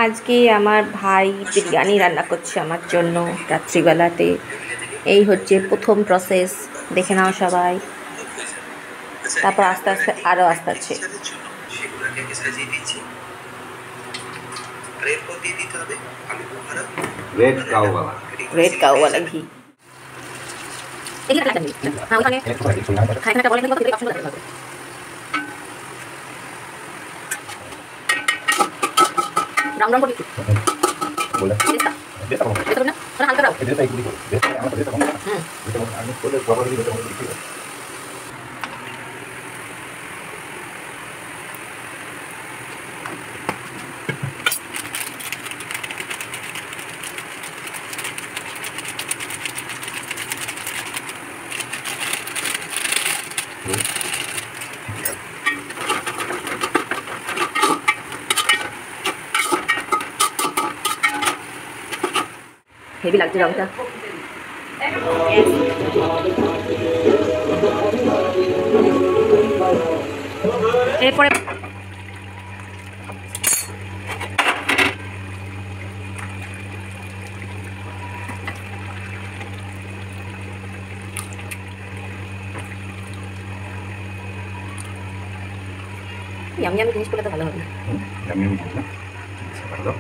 আজকে আমার ভাই বিরিয়ানি রান্না করছে আমার জন্য রাত্রিবেলাতে। এই হচ্ছে প্রথম প্রসেস, দেখে নাও সবাই। তারপর আস্তে আস্তে আরও আস্তে আছে। রেড কাউওয়ালা ঘি। রাম রাম করবি বলে এটা না হালকা দাও এটা একটু দিও এটা আমরা এটা কম এটা আমি করে বড় করে দিতে হবে হেভি লাগছে রংটা। এরপরে ইয়ামি ইয়ামি জিনিস করলে তো ভালো হবে। ইয়ামি ইয়ামি জিনিস না ভালো।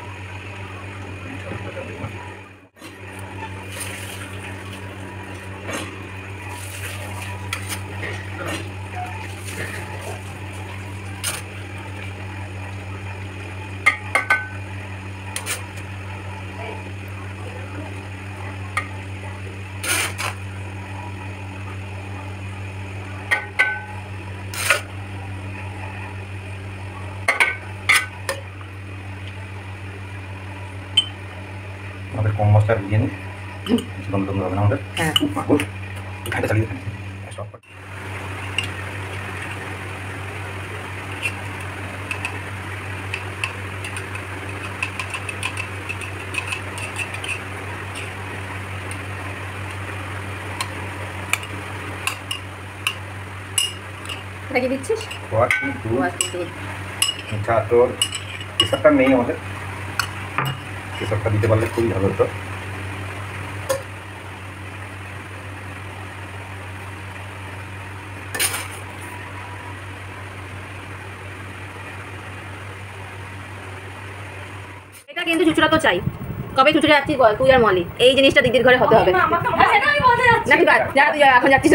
আমাদের কম মশলার বিরিয়ানি দম দম হবে না আমাদের। হ্যাঁ মাগুর এটা চালিয়ে দেন স্টপ কর। এটা কি দিচ্ছিস? ওয়াশিং দুধ মিঠা তোর কেশরটা নেই আমাদের, কেশরটা দিতে পারলে খুবই ভালো হতো। এটা কিন্তু চুচুড়া তো চাই। কবে চুচুড়ে যাচ্ছিস বল তুই আর মলি? এই জিনিসটা দিদির ঘরে হতে হবে। নাকি তুই এখন যাচ্ছিস?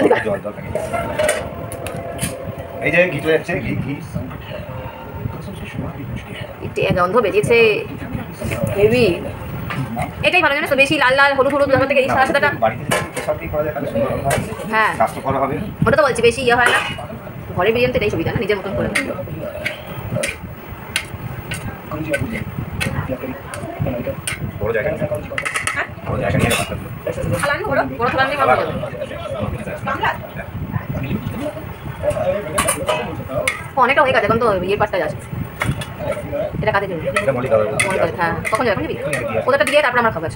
এই যে ঘি চলে যাচ্ছে, ঘি ঘি গন্ধ বেরিয়েছে হেভি। এটাই ভালো জানিস তো, বেশি লাল লাল হলুদ হলুদ ব্যাপার থেকে এই সাদা সাদাটা। হ্যাঁ ওটা তো বলছি বেশি ইয়ে হয় না। ঘরে বিরিয়ানিতে এটাই সুবিধা না, নিজের মতন করে। অনেকটা হয়ে গেছে, এখন তো ইয়ে পাঁচটা যাচ্ছে। এটা কাদের জন্য? হ্যাঁ কখন যাবে? ওদেরটা দিয়ে তারপরে আমরা খাবো।